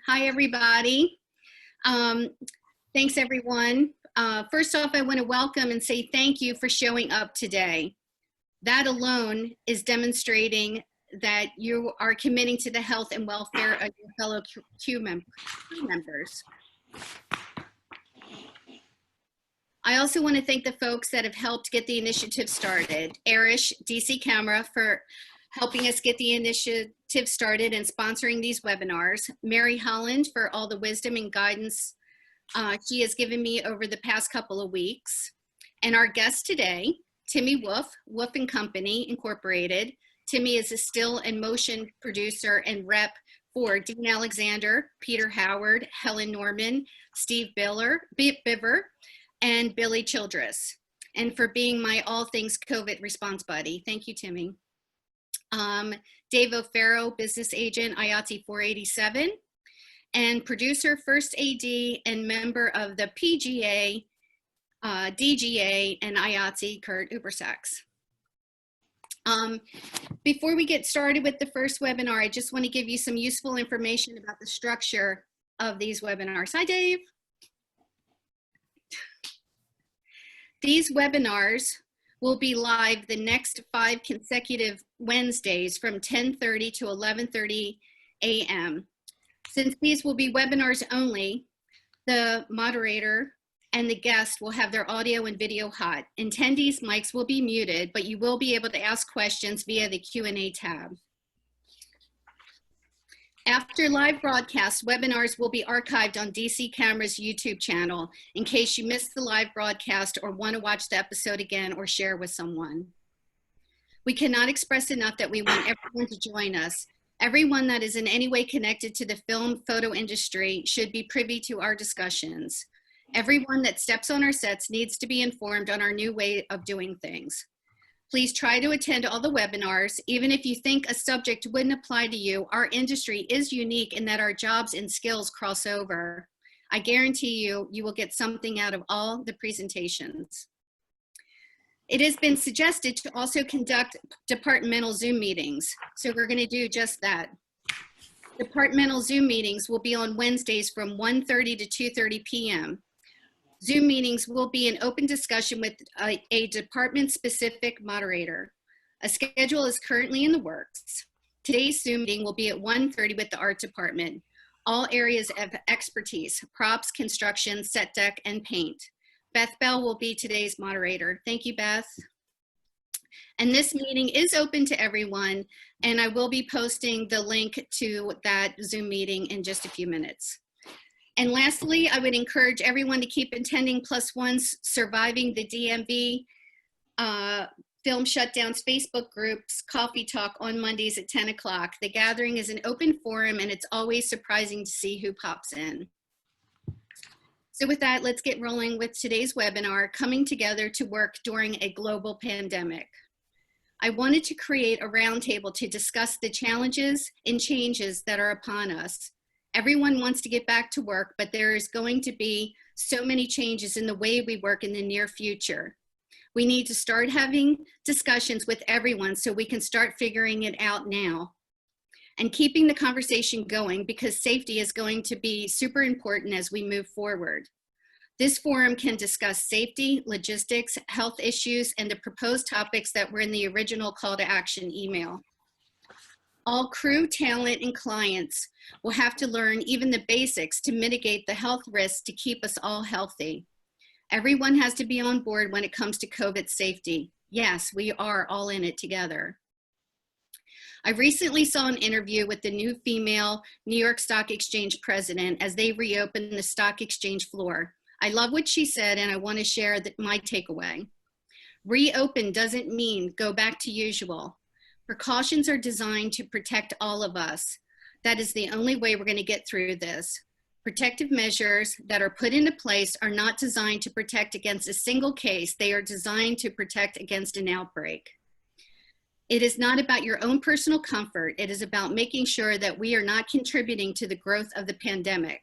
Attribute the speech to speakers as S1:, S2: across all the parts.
S1: Hi, everybody. Um, Thanks, everyone. First off, I want to welcome and say thank you for showing up today. That alone is demonstrating that you are committing to the health and welfare of your fellow crew members. I also want to thank the folks that have helped get the initiative started. Erish, DC Camera, for helping us get the initiative started and sponsoring these webinars. Mary Holland for all the wisdom and guidance she has given me over the past couple of weeks. And our guest today, Timmi Wolff, Wolff & Company Incorporated. Timmi is a still and motion producer and rep for Dean Alexander, Peter Howard, Helen Norman, Steve Biver, and Billy Childress, and for being my all things COVID response buddy. Thank you, Timmi. Dave O'Farrell, business agent, IATSE 487, and producer, first AD, and member of the PGA, DGA, and IATSE, Kurt Uebersax. Before we get started with the first webinar, I just want to give you some useful information about the structure of these webinars. Hi, Dave. These webinars will be live the next 5 consecutive Wednesdays from 10:30 to 11:30 a.m. Since these will be webinars only, the moderator and the guest will have their audio and video hot. Attendees' mics will be muted, but you will be able to ask questions via the Q&A tab. After live broadcast, webinars will be archived on DC Camera's YouTube channel in case you missed the live broadcast or want to watch the episode again or share with someone. We cannot express enough that we want everyone to join us. Everyone that is in any way connected to the film photo industry should be privy to our discussions. Everyone that steps on our sets needs to be informed on our new way of doing things. Please try to attend all the webinars. Even if you think a subject wouldn't apply to you, our industry is unique in that our jobs and skills cross over. I guarantee you, you will get something out of all the presentations. It has been suggested to also conduct departmental Zoom meetings, so we're going to do just that. Departmental Zoom meetings will be on Wednesdays from 1:30 to 2:30 p.m. Zoom meetings will be an open discussion with a department-specific moderator. A schedule is currently in the works. Today's Zoom meeting will be at 1:30 with the art department. All areas of expertise, props, construction, set deck, and paint. Beth Bell will be today's moderator. Thank you, Beth. And this meeting is open to everyone, and I will be posting the link to that Zoom meeting in just a few minutes. And lastly, I would encourage everyone to keep attending +1's Surviving the DMV Film Shutdowns Facebook groups, Coffee Talk on Mondays at 10 o'clock. The gathering is an open forum and it's always surprising to see who pops in. So with that, let's get rolling with today's webinar, Coming Together to Work During a Global Pandemic. I wanted to create a roundtable to discuss the challenges and changes that are upon us. Everyone wants to get back to work, but there is going to be so many changes in the way we work in the near future. We need to start having discussions with everyone so we can start figuring it out now and keeping the conversation going, because safety is going to be super important as we move forward. This forum can discuss safety, logistics, health issues, and the proposed topics that were in the original call to action email. All crew, talent, and clients will have to learn even the basics to mitigate the health risks to keep us all healthy. Everyone has to be on board when it comes to COVID safety. Yes, we are all in it together. I recently saw an interview with the new female New York Stock Exchange president as they reopened the stock exchange floor. I love what she said, and I want to share my takeaway. Reopen doesn't mean go back to usual. Precautions are designed to protect all of us. That is the only way we're going to get through this. Protective measures that are put into place are not designed to protect against a single case. They are designed to protect against an outbreak. It is not about your own personal comfort. It is about making sure that we are not contributing to the growth of the pandemic.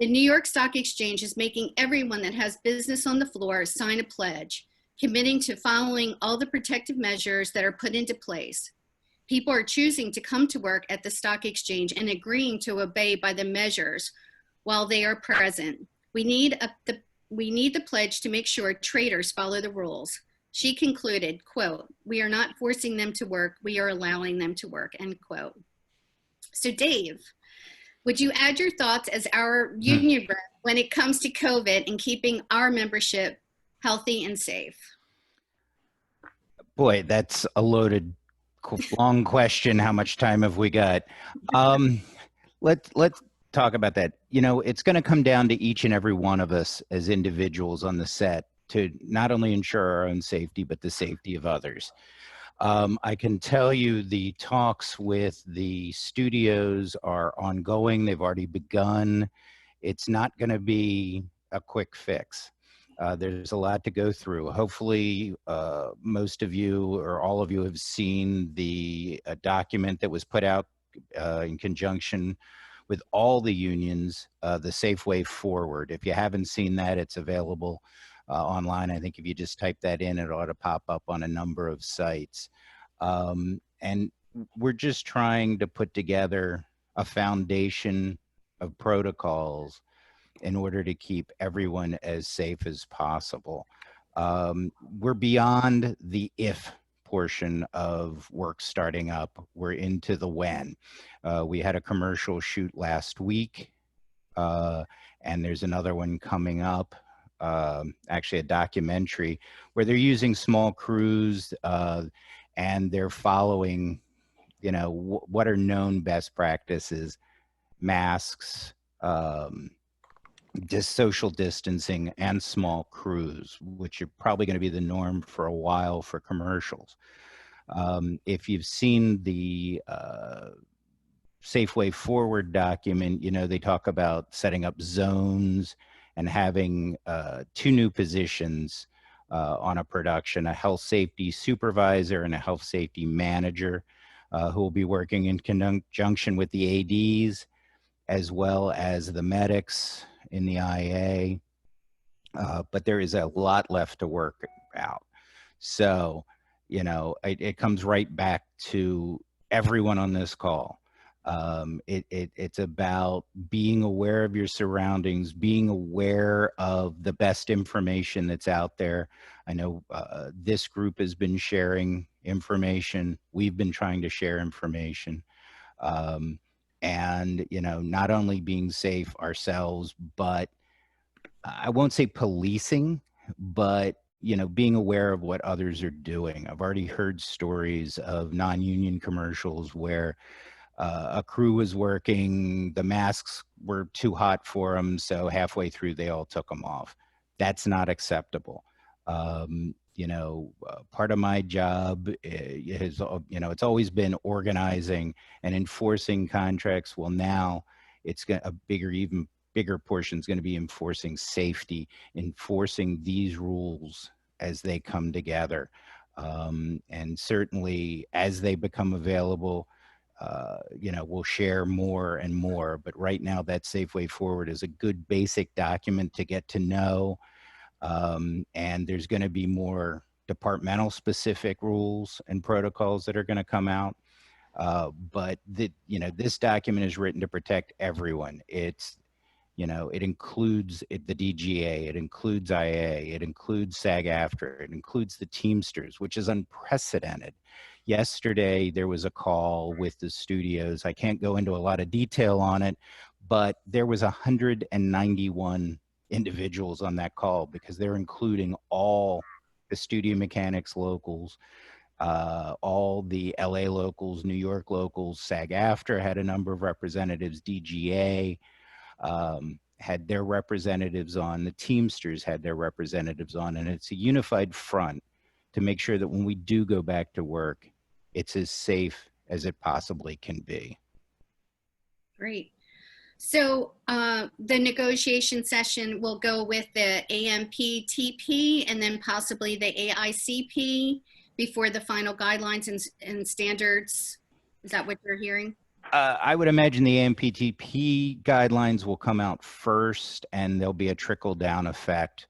S1: The New York Stock Exchange is making everyone that has business on the floor sign a pledge, committing to following all the protective measures that are put into place. People are choosing to come to work at the stock exchange and agreeing to obey by the measures while they are present. We need the pledge to make sure traders follow the rules. She concluded, quote, "We are not forcing them to work, we are allowing them to work," end quote. So Dave, would you add your thoughts as our union rep when it comes to COVID and keeping our membership healthy and safe?
S2: Boy, that's a loaded, long question. How much time have we got? Let's talk about that. You know, it's going to come down to each and every one of us as individuals on the set to not only ensure our own safety, but the safety of others. I can tell you the talks with the studios are ongoing. They've already begun. It's not going to be a quick fix. There's a lot to go through. Hopefully, most of you or all of you have seen the document that was put out in conjunction with all the unions, the Safe Way Forward. If you haven't seen that, it's available online. I think if you just type that in, it ought to pop up on a number of sites. And we're just trying to put together a foundation of protocols in order to keep everyone as safe as possible. We're beyond the if portion of work starting up. We're into the when. We had a commercial shoot last week, and there's another one coming up, actually a documentary, where they're using small crews and they're following, you know, what are known best practices, masks, just social distancing, and small crews, which are probably going to be the norm for a while for commercials. If you've seen the Safe Way Forward document, you know, they talk about setting up zones and having 2 new positions on a production, a health safety supervisor and a health safety manager, who will be working in conjunction with the ADs, as well as the medics in the IA, but there is a lot left to work out. So, you know, it comes right back to everyone on this call. It's about being aware of your surroundings, being aware of the best information that's out there. I know this group has been sharing information. We've been trying to share information. And, you know, not only being safe ourselves, but I won't say policing, but, you know, being aware of what others are doing. I've already heard stories of non-union commercials where a crew was working, the masks were too hot for them, so halfway through they all took them off. That's not acceptable. You know, part of my job is, you know, it's always been organizing and enforcing contracts. Well, now it's a even bigger portion is going to be enforcing safety, enforcing these rules as they come together. And certainly as they become available, you know, we'll share more and more. But right now, that Safe Way Forward is a good basic document to get to know. And there's going to be more departmental specific rules and protocols that are going to come out. But you know, this document is written to protect everyone. It's, you know, it includes the DGA, it includes IA, it includes SAG-AFTRA, it includes the Teamsters, which is unprecedented. Yesterday, there was a call with the studios. I can't go into a lot of detail on it, but there was 191 individuals on that call because they're including all the studio mechanics locals, all the LA locals, New York locals. SAG-AFTRA had a number of representatives, DGA had their representatives on, the Teamsters had their representatives on, and it's a unified front to make sure that when we do go back to work, it's as safe as it possibly can be.
S1: Great. So the negotiation session will go with the AMPTP and then possibly the AICP before the final guidelines and standards. Is that what you're hearing?
S2: I would imagine the AMPTP guidelines will come out first, and there'll be a trickle-down effect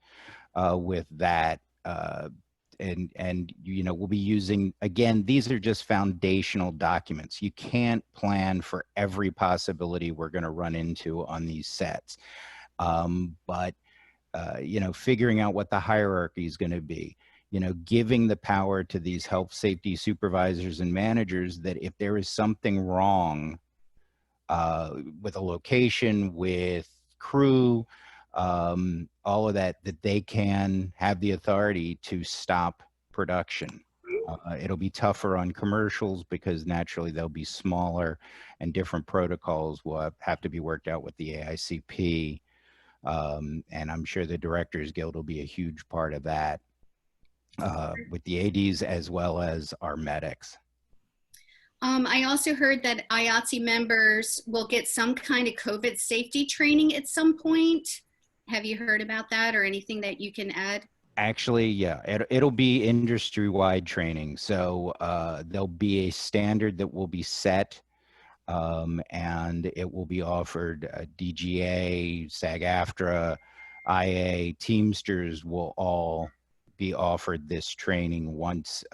S2: with that. and you know, we'll be using, again, these are just foundational documents. You can't plan for every possibility we're going to run into on these sets. But you know, figuring out what the hierarchy is going to be, you know, giving the power to these health safety supervisors and managers that if there is something wrong with a location, with crew, all of that, that they can have the authority to stop production. It'll be tougher on commercials because naturally they'll be smaller and different protocols will have to be worked out with the AICP. And I'm sure the Directors Guild will be a huge part of that with the ADs as well as our medics.
S1: I also heard that IATSE members will get some kind of COVID safety training at some point. Have you heard about that or anything that you can add?
S2: Actually, yeah, it'll be industry-wide training. So there'll be a standard that will be set and it will be offered. DGA, SAG-AFTRA, IA, Teamsters will all be offered this training once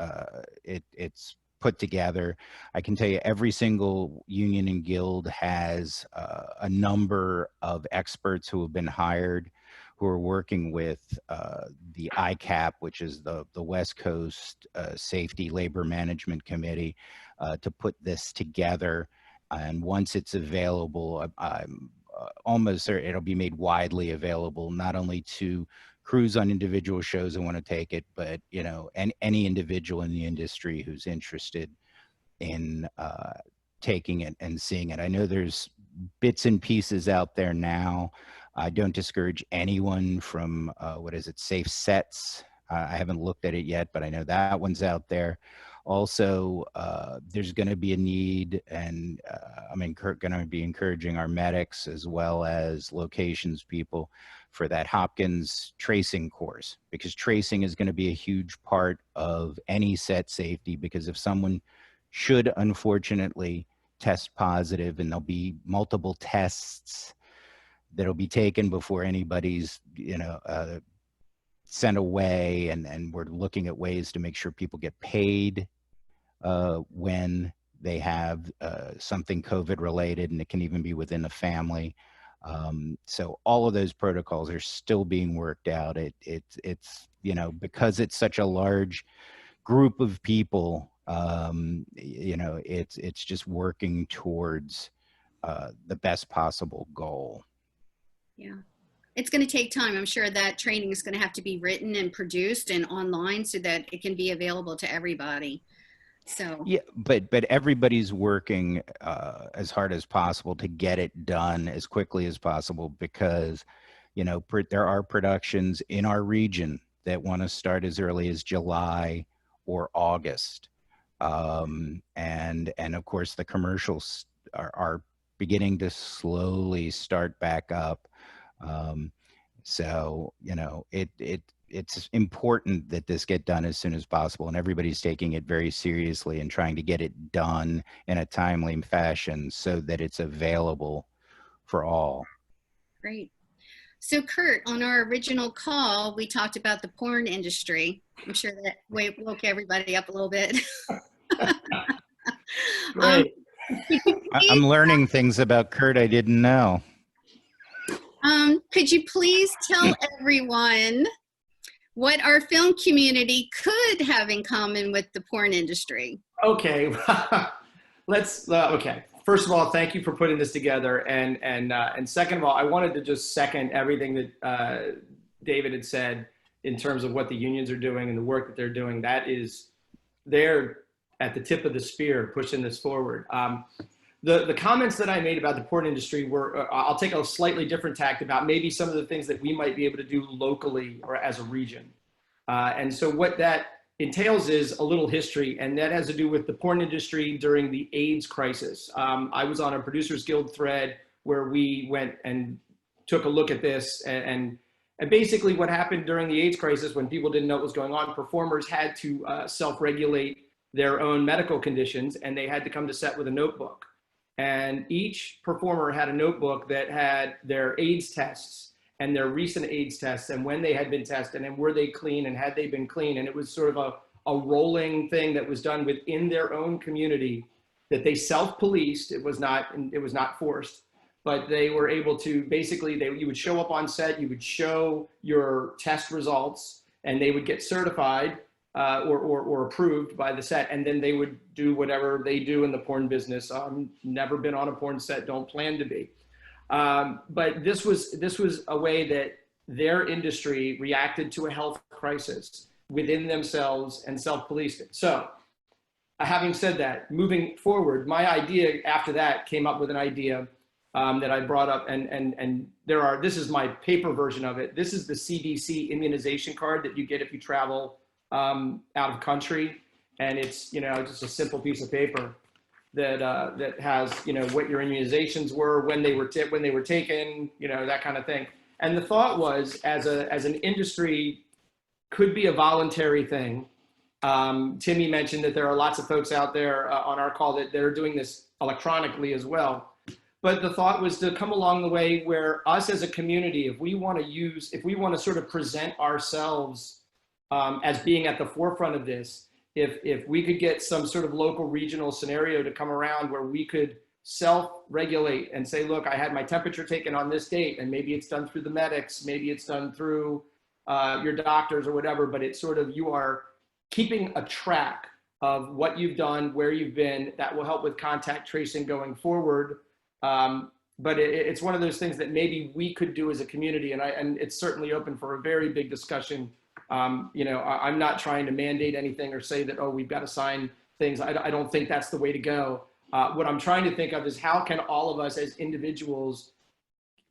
S2: it's put together. I can tell you every single union and guild has a number of experts who have been hired who are working with the ICAP, which is the West Coast Safety Labor Management Committee, to put this together. And once it's available, I'm almost certain it'll be made widely available, not only to crews on individual shows that want to take it, but you know, and any individual in the industry who's interested in taking it and seeing it. I know there's bits and pieces out there now. I don't discourage anyone from what is it, Safe Sets. I haven't looked at it yet, but I know that one's out there. Also, there's going to be a need, and I'm going to be encouraging our medics as well as locations people for that Hopkins tracing course, because tracing is going to be a huge part of any set safety, because if someone should unfortunately test positive, and there'll be multiple tests that'll be taken before anybody's, you know, sent away, and we're looking at ways to make sure people get paid when they have something COVID related, and it can even be within a family. So all of those protocols are still being worked out. It's you know, because it's such a large group of people, you know, it's just working towards the best possible goal.
S1: Yeah. It's going to take time. I'm sure that training is going to have to be written and produced and online so that it can be available to everybody. So
S2: yeah, but everybody's working as hard as possible to get it done as quickly as possible, because you know, there are productions in our region that want to start as early as July or August, and of course the commercials are beginning to slowly start back up. So you know, it's important that this get done as soon as possible, and everybody's taking it very seriously and trying to get it done in a timely fashion so that it's available for all.
S1: great. So Kurt, on our original call, we talked about the porn industry. I'm sure that woke everybody up a little bit.
S3: Great.
S2: I'm learning things about Kurt I didn't know.
S1: Could you please tell everyone what our film community could have in common with the porn industry?
S3: Okay. Let's okay. First of all, thank you for putting this together, and second of all, I wanted to just second everything that David had said in terms of what the unions are doing and the work that they're doing. That is, they're at the tip of the spear pushing this forward. The comments that I made about the porn industry were, I'll take a slightly different tact about maybe some of the things that we might be able to do locally or as a region. And so what that entails is a little history, and that has to do with the porn industry during the AIDS crisis. I was on a Producers Guild thread where we went and took a look at this, and basically what happened during the AIDS crisis, when people didn't know what was going on, performers had to self-regulate their own medical conditions, and they had to come to set with a notebook. And each performer had a notebook that had their AIDS tests and their recent AIDS tests and when they had been tested and were they clean and had they been clean. And it was sort of a rolling thing that was done within their own community that they self-policed. It was not forced, but they were able to basically, you would show up on set, you would show your test results, and they would get certified or approved by the set, and then they would do whatever they do in the porn business. Never been on a porn set, don't plan to be. But this was a way that their industry reacted to a health crisis within themselves and self-policed it. So having said that, moving forward, my idea after that came up with an idea that I brought up, and this is my paper version of it. This is the CDC immunization card that you get if you travel out of country, and it's just a simple piece of paper that has what your immunizations were, when they were taken, that kind of thing. And the thought was, as an industry, could be a voluntary thing. Timmi mentioned that there are lots of folks out there on our call that they're doing this electronically as well. But the thought was to come along the way where us as a community, if we want to sort of present ourselves as being at the forefront of this, if we could get some sort of local regional scenario to come around where we could self-regulate and say, look, I had my temperature taken on this date, and maybe it's done through the medics, maybe it's done through your doctors or whatever, but it's sort of, you are keeping a track of what you've done, where you've been. That will help with contact tracing going forward. But it's one of those things that maybe we could do as a community, and it's certainly open for a very big discussion. I'm not trying to mandate anything or say that, oh, we've got to sign things. I don't think that's the way to go. What I'm trying to think of is how can all of us as individuals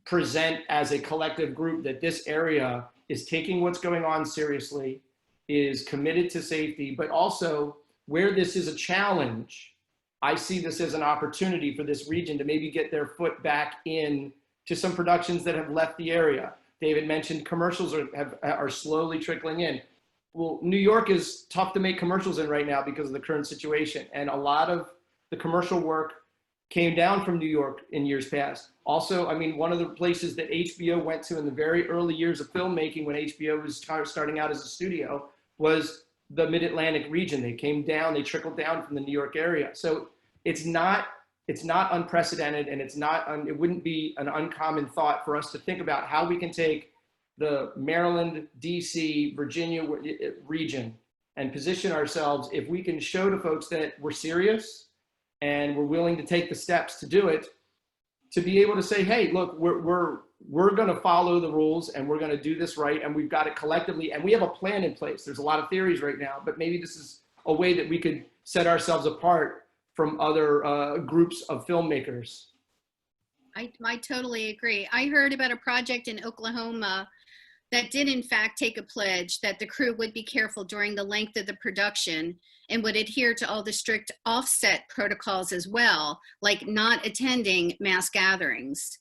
S3: present as a collective group that this area is taking what's going on seriously, is committed to safety, but also where this is a challenge, I see this as an opportunity for this region to maybe get their foot back in to some productions that have left the area. David mentioned commercials are slowly trickling in. Well, New York is tough to make commercials in right now because of the current situation. And a lot of the commercial work came down from New York in years past. Also, I mean, one of the places that HBO went to in the very early years of filmmaking when HBO was starting out as a studio was the Mid-Atlantic region. They came down, they trickled down from the New York area. So it's not unprecedented, and it wouldn't be an uncommon thought for us to think about how we can take the Maryland, DC, Virginia region and position ourselves, if we can show to folks that we're serious and we're willing to take the steps to do it, to be able to say, hey, look, we're going to follow the rules and we're going to do this right, and we've got it collectively, and we have a plan in place. There's a lot of theories right now, but maybe this is a way that we could set ourselves apart from other groups of filmmakers.
S1: I totally agree. I heard about a project in Oklahoma that did in fact take a pledge that the crew would be careful during the length of the production and would adhere to all the strict offset protocols as well, like not attending mass gatherings.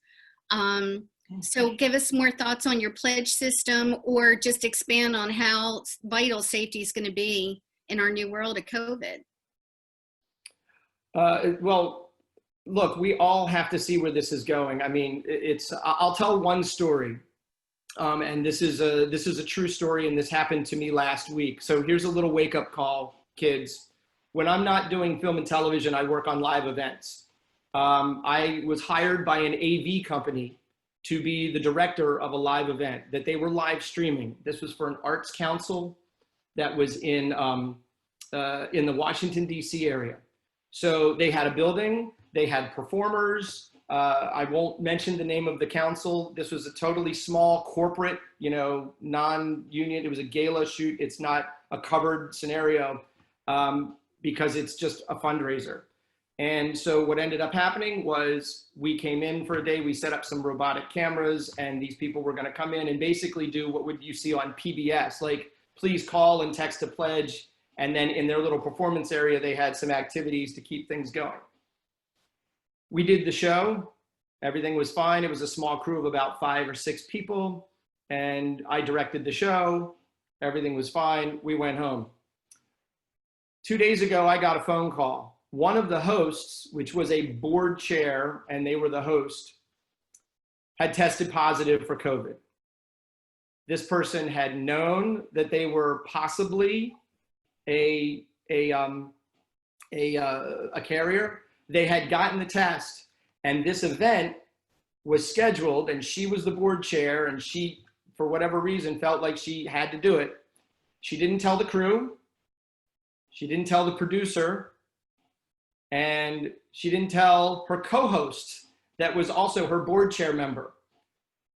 S1: So give us more thoughts on your pledge system, or just expand on how vital safety is going to be in our new world of COVID.
S3: Well, look, we all have to see where this is going. I mean, I'll tell one story, and this is a true story, and this happened to me last week. So here's a little wake-up call, kids. When I'm not doing film and television, I work on live events. I was hired by an AV company to be the director of a live event that they were live streaming. This was for an arts council that was in the Washington, D.C. area. So they had a building, they had performers. I won't mention the name of the council. This was a totally small corporate, non-union. It was a gala shoot. It's not a covered scenario because it's just a fundraiser. And so what ended up happening was we came in for a day, we set up some robotic cameras, and these people were gonna come in and basically do what would you see on PBS, like please call and text a pledge. And then in their little performance area, they had some activities to keep things going. We did the show, everything was fine. It was a small crew of about 5 or 6 people, and I directed the show, everything was fine, we went home. 2 days ago, I got a phone call. One of the hosts, which was a board chair, and they were the host, had tested positive for COVID. this person had known that they were possibly a carrier. They had gotten the test, and this event was scheduled, and she was the board chair, and she, for whatever reason, felt like she had to do it. She didn't tell the crew. She didn't tell the producer. And she didn't tell her co-host that was also her board chair member.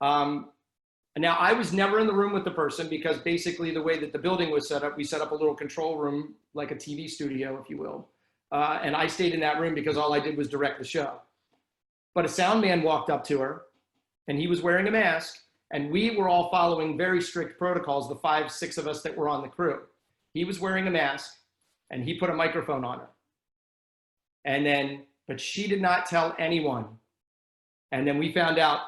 S3: Now, I was never in the room with the person because basically the way that the building was set up, we set up a little control room, like a TV studio, if you will. And I stayed in that room because all I did was direct the show. But a sound man walked up to her, and he was wearing a mask, and we were all following very strict protocols, the 5, 6 of us that were on the crew. He was wearing a mask, and he put a microphone on her. And then, but she did not tell anyone. And then we found out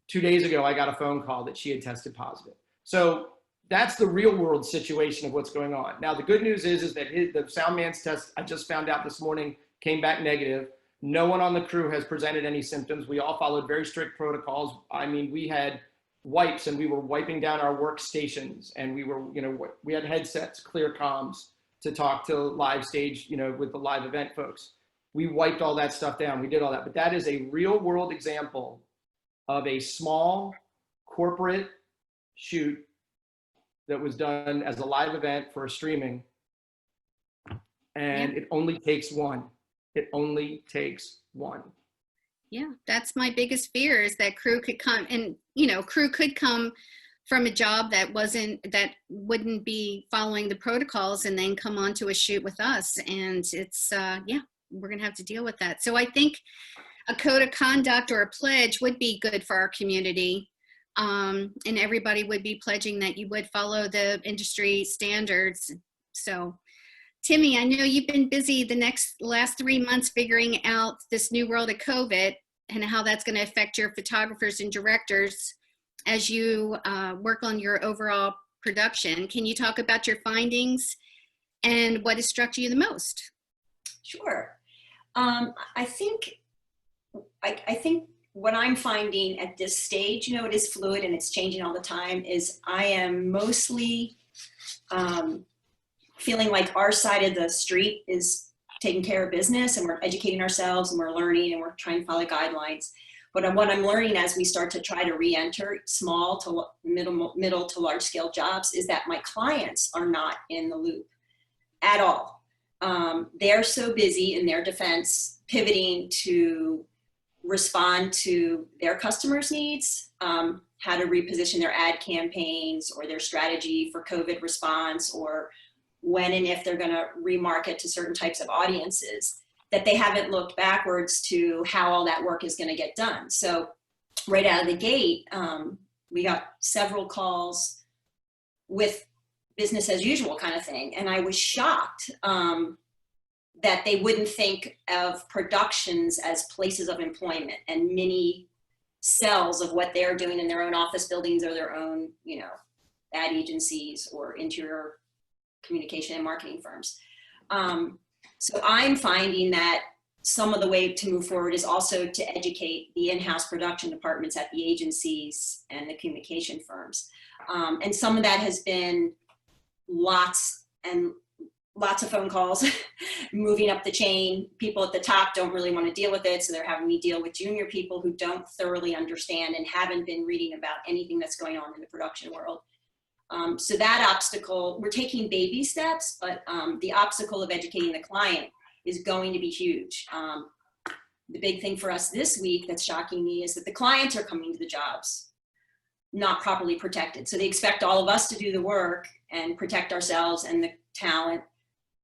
S3: 2 days ago, I got a phone call that she had tested positive. So that's the real world situation of what's going on. Now, the good news is that the sound man's test, I just found out this morning, came back negative. No one on the crew has presented any symptoms. We all followed very strict protocols. I mean, we had wipes, and we were wiping down our workstations, and we were, we had headsets, clear comms to talk to live stage, with the live event folks. We wiped all that stuff down. We did all that. But that is a real world example of a small corporate shoot that was done as a live event for a streaming. And It only takes one. It only takes one.
S1: Yeah, that's my biggest fear, is that crew could come, and crew could come from a job that wouldn't be following the protocols, and then come on to a shoot with us. And it's, we're gonna have to deal with that. So I think a code of conduct or a pledge would be good for our community. And everybody would be pledging that you would follow the industry standards. So Timmi, I know you've been busy the last 3 months figuring out this new world of COVID and how that's going to affect your photographers and directors as you work on your overall production. Can you talk about your findings and what has struck you the most?
S4: Sure. I think what I'm finding at this stage, it is fluid and it's changing all the time, is I am mostly feeling like our side of the street is taking care of business, and we're educating ourselves, and we're learning, and we're trying to follow guidelines. But what I'm learning as we start to try to re-enter small to middle to large scale jobs is that my clients are not in the loop at all. They're so busy in their defense, pivoting to respond to their customers' needs, how to reposition their ad campaigns or their strategy for COVID response, or when and if they're going to remarket to certain types of audiences, that they haven't looked backwards to how all that work is going to get done. So right out of the gate, we got several calls with business as usual kind of thing. And I was shocked that they wouldn't think of productions as places of employment and mini cells of what they're doing in their own office buildings or their own, ad agencies or interior communication and marketing firms. So I'm finding that some of the way to move forward is also to educate the in-house production departments at the agencies and the communication firms. And some of that has been lots of phone calls, moving up the chain. People at the top don't really want to deal with it, so they're having me deal with junior people who don't thoroughly understand and haven't been reading about anything that's going on in the production world. So that obstacle, we're taking baby steps, but the obstacle of educating the client is going to be huge. The big thing for us this week that's shocking me is that the clients are coming to the jobs not properly protected. So they expect all of us to do the work and protect ourselves and the talent,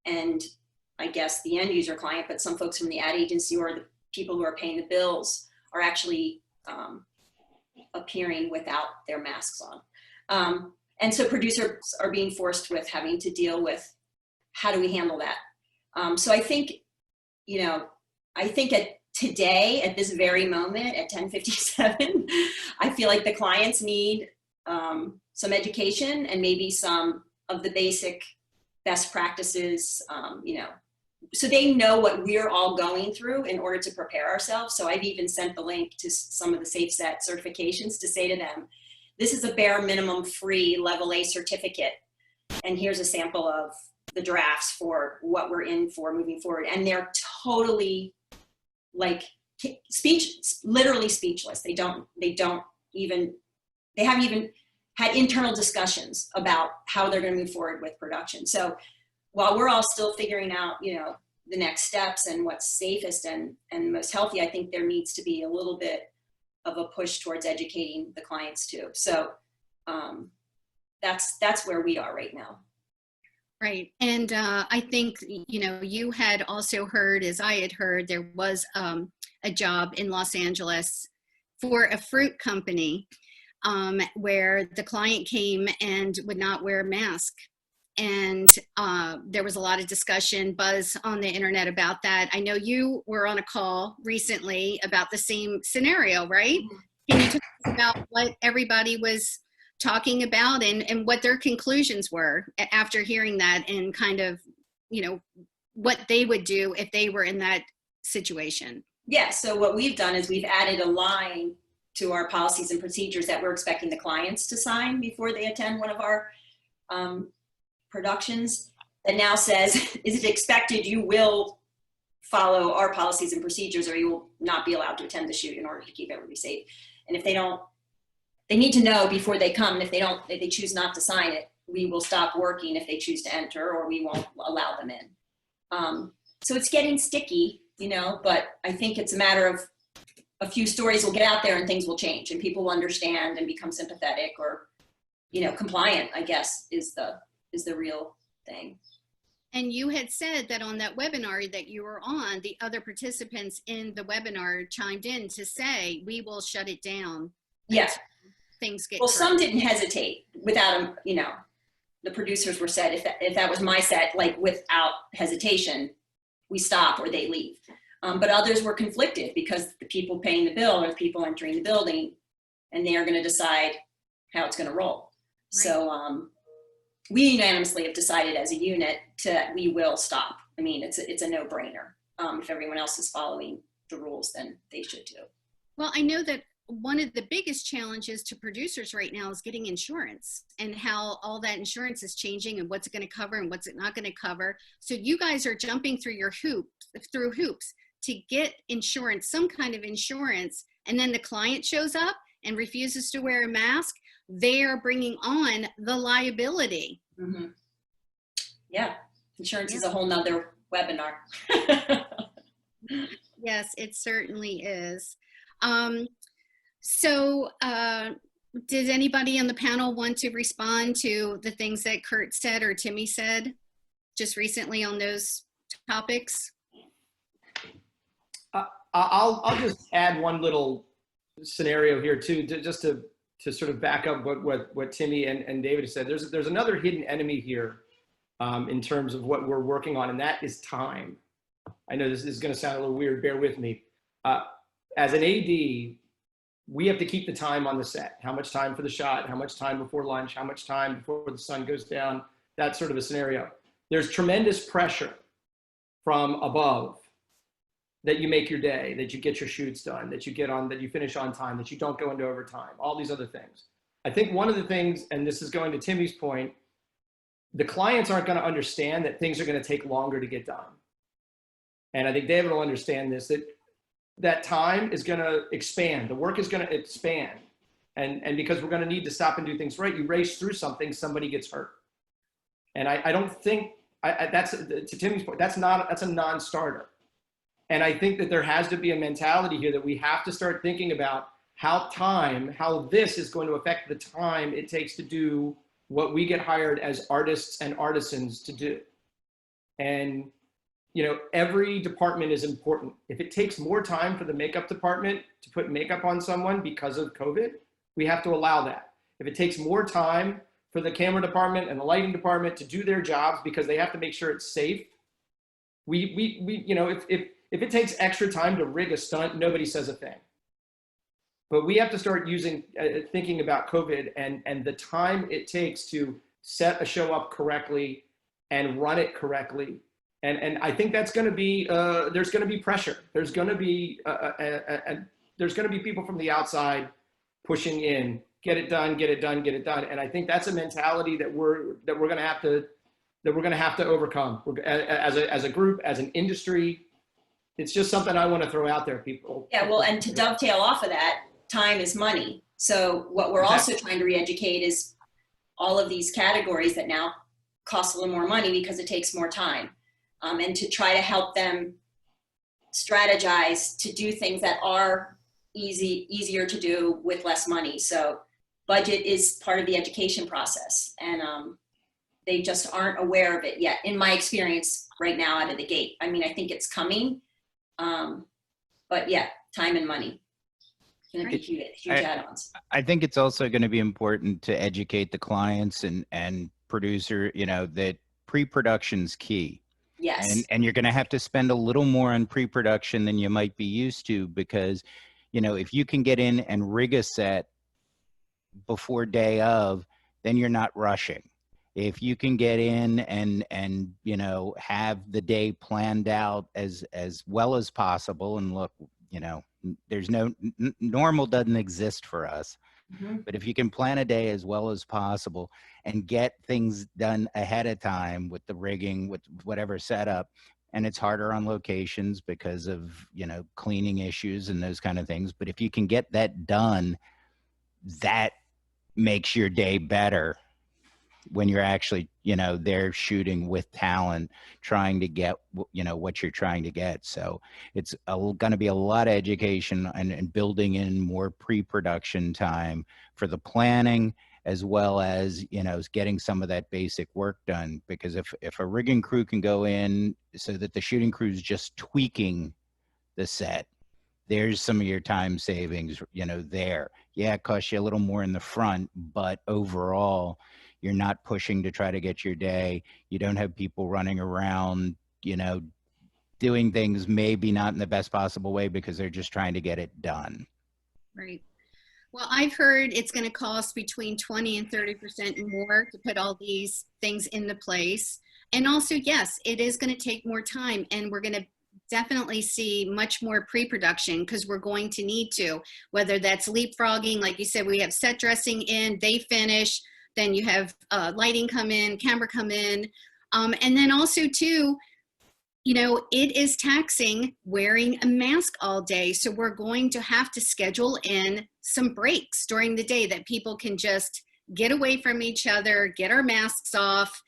S4: and I guess the end user client, but some folks from the ad agency or the people who are paying the bills are actually appearing without their masks on. And so producers are being forced with having to deal with how do we handle that? So I think, today, at this very moment, at 10:57, I feel like the clients need some education and maybe some of the basic best practices, so they know what we're all going through in order to prepare ourselves. So I've even sent the link to some of the SafeSet certifications to say to them, this is a bare minimum free level A certificate. And here's a sample of the drafts for what we're in for moving forward. And they're totally like literally speechless. They haven't even had internal discussions about how they're going to move forward with production. So while we're all still figuring out, you know, the next steps and what's safest and most healthy, I think there needs to be a little bit of a push towards educating the clients too. So that's where we are right now.
S1: Right. And I think, you know, you had also heard, as I had heard, there was a job in Los Angeles for a fruit company where the client came and would not wear a mask. And there was a lot of discussion, buzz on the internet about that. I know you were on a call recently about the same scenario, right? Can you tell us about what everybody was talking about and what their conclusions were after hearing that, and kind of, you know, what they would do if they were in that situation?
S4: Yeah, so what we've done is we've added a line to our policies and procedures that we're expecting the clients to sign before they attend one of our productions, that now says, is it expected you will follow our policies and procedures, or you will not be allowed to attend the shoot in order to keep everybody safe. And if they don't, they need to know before they come. And if they choose not to sign it, we will stop working if they choose to enter, or we won't allow them in. So it's getting sticky, you know, but I think it's a matter of a few stories will get out there and things will change and people will understand and become sympathetic, or, you know, compliant, I guess, is the real thing.
S1: And you had said that on that webinar that you were on, the other participants in the webinar chimed in to say, we will shut it down.
S4: Yeah.
S1: Things get
S4: well,
S1: correct.
S4: some didn't hesitate without, you know, the producers were said, if that was my set, like without hesitation, we stop or they leave. But others were conflicted because the people paying the bill are the people entering the building, and they are going to decide how it's going to roll. Right. So we unanimously have decided as a unit that we will stop. I mean, it's a no-brainer. If everyone else is following the rules, then they should too.
S1: Well, I know that one of the biggest challenges to producers right now is getting insurance, and how all that insurance is changing and what's it going to cover and what's it not going to cover. So you guys are jumping through hoops to get insurance, some kind of insurance, and then the client shows up and refuses to wear a mask. They are bringing on the liability. Mm-hmm.
S4: Yeah, insurance is a whole nother webinar.
S1: Yes, it certainly is. So did anybody on the panel want to respond to the things that Kurt said or Timmi said just recently on those topics?
S3: I'll just add one little scenario here too, just to sort of back up what Timmi and David said. There's another hidden enemy here in terms of what we're working on, and that is time. I know this is going to sound a little weird, bear with me. As an AD, we have to keep the time on the set. How much time for the shot, how much time before lunch, how much time before the sun goes down, that sort of a scenario. There's tremendous pressure from above that you make your day, that you get your shoots done, that you finish on time, that you don't go into overtime, all these other things. I think one of the things, and this is going to Timmy's point, the clients aren't going to understand that things are going to take longer to get done. And I think David will understand this, that time is going to expand. The work is going to expand. And because we're going to need to stop and do things right, you race through something, somebody gets hurt. And I don't think, that's, to Timmy's point, that's a non-starter. And I think that there has to be a mentality here that we have to start thinking about how this is going to affect the time it takes to do what we get hired as artists and artisans to do. And, you know, every department is important. If it takes more time for the makeup department to put makeup on someone because of COVID, we have to allow that. If it takes more time for the camera department and the lighting department to do their jobs because they have to make sure it's safe, we you know, if it takes extra time to rig a stunt, nobody says a thing. But we have to start thinking about COVID and the time it takes to set a show up correctly and run it correctly. And I think that's going to be, there's going to be pressure. There's going to be people from the outside pushing in get it done, get it done, get it done. And I think that's a mentality that we're going to have to overcome as a group, as an industry. It's just something I want to throw out there, people.
S4: Yeah, well, and to dovetail off of that, time is money. So what we're also trying to re-educate is all of these categories that now cost a little more money because it takes more time, and to try to help them strategize to do things that are easier to do with less money. So budget is part of the education process, and they just aren't aware of it yet, in my experience right now out of the gate. I mean, I think it's coming, but yeah, time and money. Going to be huge add-ons.
S2: I think it's also going to be important to educate the clients and producer, that pre-production's key.
S4: Yes.
S2: And you're going to have to spend a little more on pre-production than you might be used to, because, if you can get in and rig a set before day of, then you're not rushing. If you can get in and have the day planned out as well as possible, and look, there's no normal doesn't exist for us.
S4: Mm-hmm.
S2: But if you can plan a day as well as possible and get things done ahead of time with the rigging, with whatever setup, and it's harder on locations because of, cleaning issues and those kind of things. But if you can get that done, that makes your day better when you're actually, there shooting with talent, trying to get, what you're trying to get. So it's going to be a lot of education and building in more pre-production time for the planning, as well as, getting some of that basic work done. Because if a rigging crew can go in so that the shooting crew is just tweaking the set, there's some of your time savings, there. Yeah, it costs you a little more in the front, but overall, you're not pushing to try to get your day. You don't have people running around, doing things maybe not in the best possible way because they're just trying to get it done.
S1: Right. Well, I've heard it's going to cost between 20 and 30% more to put all these things into place. And also, yes, it is going to take more time, and we're going to definitely see much more pre-production, because we're going to need to, whether that's leapfrogging, like you said, we have set dressing in, they finish, then you have lighting come in, camera come in. And then also too, it is taxing wearing a mask all day. So we're going to have to schedule in some breaks during the day that people can just get away from each other, get our masks off,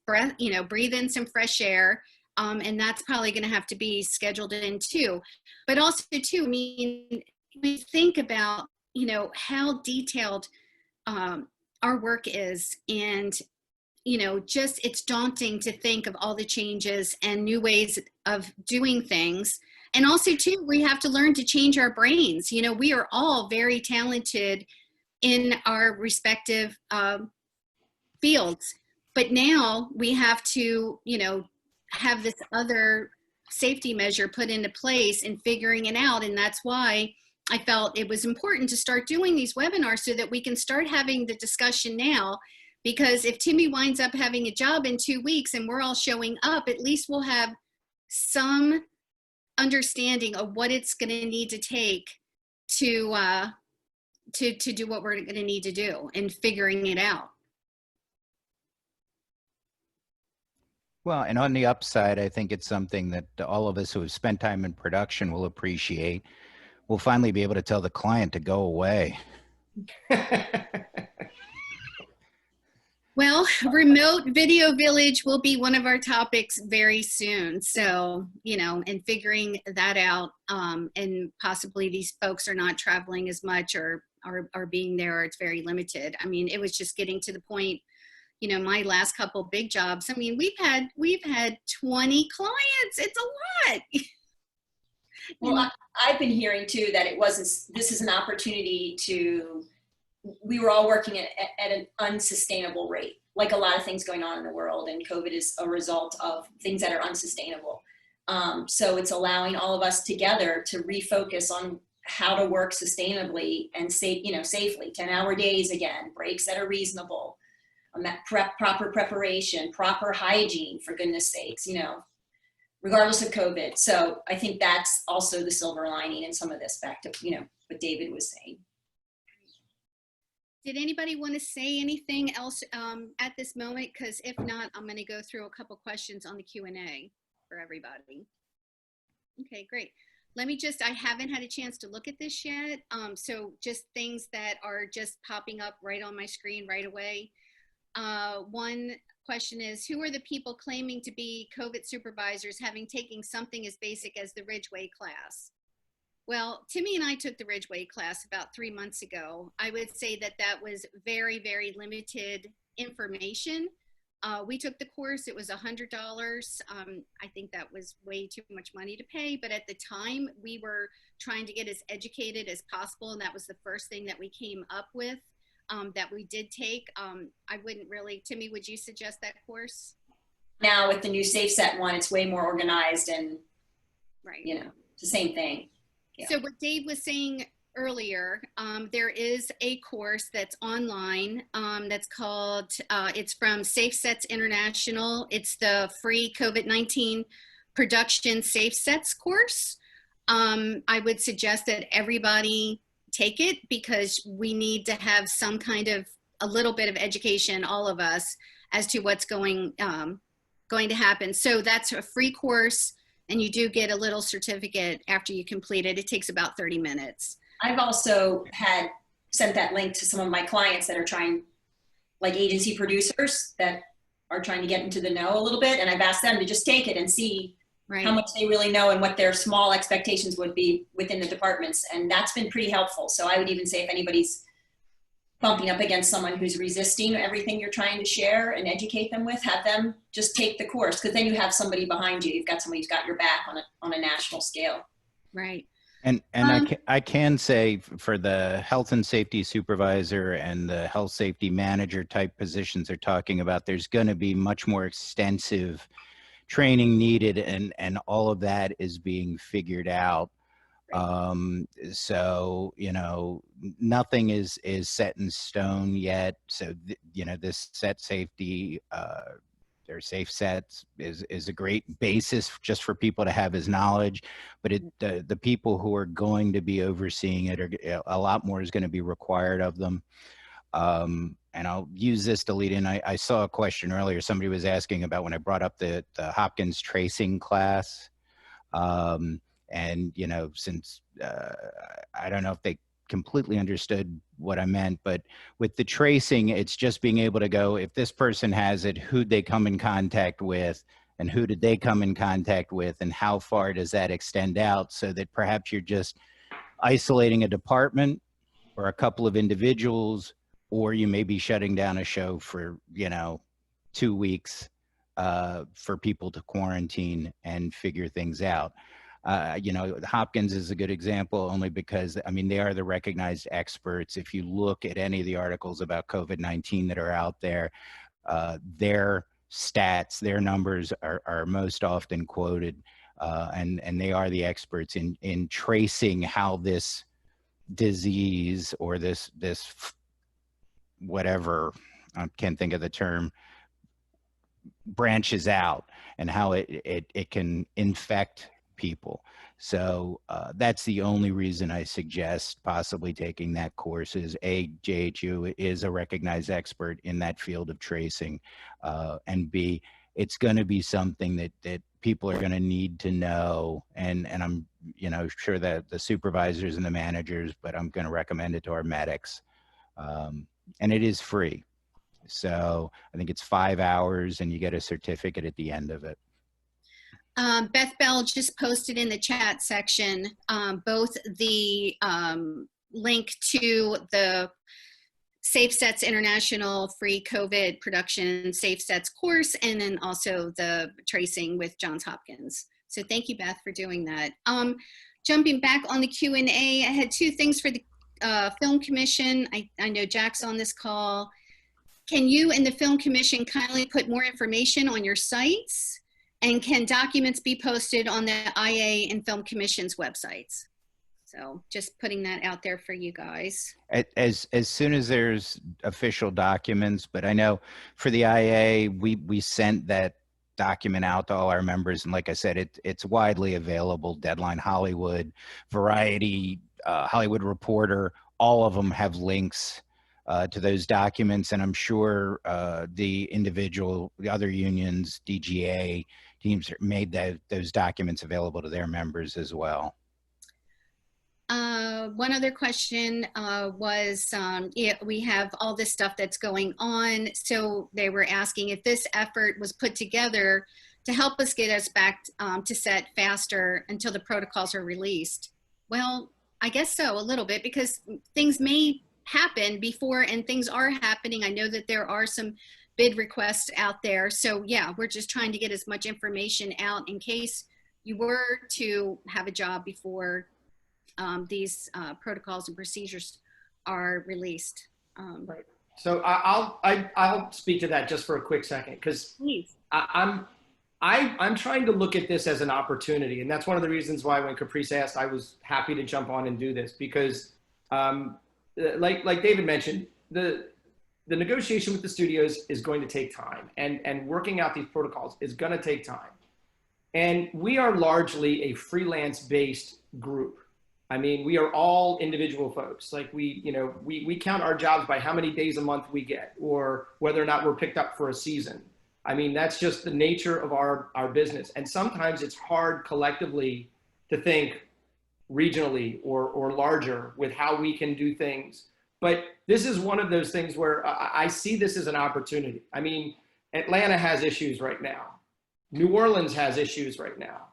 S1: breathe in some fresh air. And that's probably going to have to be scheduled in too. But also too, I mean, we think about, how detailed our work is, and just it's daunting to think of all the changes and new ways of doing things. And also too, we have to learn to change our brains. We are all very talented in our respective fields, but now we have to have this other safety measure put into place and figuring it out. And that's why I felt it was important to start doing these webinars, so that we can start having the discussion now. Because if Timmi winds up having a job in 2 weeks and we're all showing up, at least we'll have some understanding of what it's going to need to take to do what we're going to need to do, and figuring it out.
S2: Well, and on the upside, I think it's something that all of us who have spent time in production will appreciate. We'll finally be able to tell the client to go away.
S1: Well, remote video village will be one of our topics very soon. So, and figuring that out, and possibly these folks are not traveling as much, or are being there, or it's very limited. I mean, it was just getting to the point, my last couple big jobs, I mean, we've had 20 clients. It's a lot.
S4: Well, I've been hearing too that this is an opportunity we were all working at an unsustainable rate, like a lot of things going on in the world, and COVID is a result of things that are unsustainable. So it's allowing all of us together to refocus on how to work sustainably and safely, 10-hour days again, breaks that are reasonable, proper preparation, proper hygiene, for goodness sakes, regardless of COVID. So I think that's also the silver lining in some of this, back to, what David was saying.
S1: Did anybody want to say anything else at this moment? Because if not, I'm going to go through a couple questions on the Q&A for everybody. Okay, great. Let me just, I haven't had a chance to look at this yet. So just things that are just popping up right on my screen right away. One question is, who are the people claiming to be COVID supervisors having taken something as basic as the Ridgeway class? Well, Timmi and I took the Ridgeway class about 3 months ago. I would say that that was very, very limited information. We took the course, it was $100. I think that was way too much money to pay, but at the time we were trying to get as educated as possible, and that was the first thing that we came up with that we did take. I wouldn't really, Timmi, would you suggest that course?
S4: Now with the new SafeSet one, it's way more organized and,
S1: right,
S4: you know, it's the same thing. Yeah.
S1: So what Dave was saying earlier, there is a course that's online that's called, it's from SafeSets International. It's the free COVID-19 production SafeSets course. I would suggest that everybody take it because we need to have some kind of, a little bit of education, all of us, as to what's going to happen. So that's a free course, and you do get a little certificate after you complete it. It takes about 30 minutes.
S4: I've also sent that link to some of my clients that are trying, like agency producers that are trying to get into the know a little bit. And I've asked them to just take it and see how much they really know and what their small expectations would be within the departments. And that's been pretty helpful. So I would even say if anybody's bumping up against someone who's resisting everything you're trying to share and educate them with, have them just take the course, because then you have somebody behind you. You've got somebody who's got your back on a national scale.
S1: Right.
S2: And I can say for the health and safety supervisor and the health safety manager type positions they're talking about, there's going to be much more extensive training needed, and all of that is being figured out. So, you know, nothing is set in stone yet. So, you know, this set safety, their safe sets is a great basis just for people to have as knowledge, but the people who are going to be overseeing it, are a lot more is going to be required of them. And I'll use this to lead in. I saw a question earlier. Somebody was asking about when I brought up the Hopkins tracing class. And, you know, since I don't know if they completely understood what I meant, but with the tracing, it's just being able to go, if this person has it, who'd they come in contact with, and who did they come in contact with, and how far does that extend out, so that perhaps you're just isolating a department or a couple of individuals, or you may be shutting down a show for, you know, 2 weeks for people to quarantine and figure things out. You know, Hopkins is a good example only because, I mean, they are the recognized experts. If you look at any of the articles about COVID-19 that are out there, their stats, their numbers are most often quoted, and they are the experts in tracing how this disease or this whatever, I can't think of the term, branches out, and how it can infect people. So that's the only reason I suggest possibly taking that course. Is A, JHU is a recognized expert in that field of tracing, and B, it's going to be something that people are going to need to know, and I'm, you know, sure that the supervisors and the managers, but I'm going to recommend it to our medics, and it is free. So I think it's 5 hours, and you get a certificate at the end of it.
S1: Beth Bell just posted in the chat section both the link to the SafeSets International free COVID production SafeSets course, and then also the tracing with Johns Hopkins. So thank you, Beth, for doing that. Jumping back on the Q&A, I had 2 things for the Film Commission. I know Jack's on this call. Can you and the Film Commission kindly put more information on your sites? And can documents be posted on the IA and Film Commission's websites? So just putting that out there for you guys.
S2: As soon as there's official documents, but I know for the IA, we sent that document out to all our members. And like I said, it's widely available. Deadline, Hollywood, Variety, Hollywood Reporter, all of them have links to those documents, and I'm sure the other unions, DGA teams made those documents available to their members as well.
S1: One other question was, we have all this stuff that's going on. So they were asking if this effort was put together to help us get us back to set faster until the protocols are released. Well, I guess so, a little bit, because things may happen before, and things are happening. I know that there are some bid requests out there. So yeah, we're just trying to get as much information out in case you were to have a job before these protocols and procedures are released.
S3: Right. So I'll speak to that just for a quick second, because I'm trying to look at this as an opportunity, and that's one of the reasons why when Caprice asked, I was happy to jump on and do this, because like David mentioned, the negotiation with the studios is going to take time, and working out these protocols is going to take time. And we are largely a freelance-based group. I mean, we are all individual folks. Like we count our jobs by how many days a month we get, or whether or not we're picked up for a season. I mean, that's just the nature of our business. And sometimes it's hard collectively to think regionally or larger with how we can do things. But this is one of those things where I see this as an opportunity. I mean, Atlanta has issues right now. New Orleans has issues right now.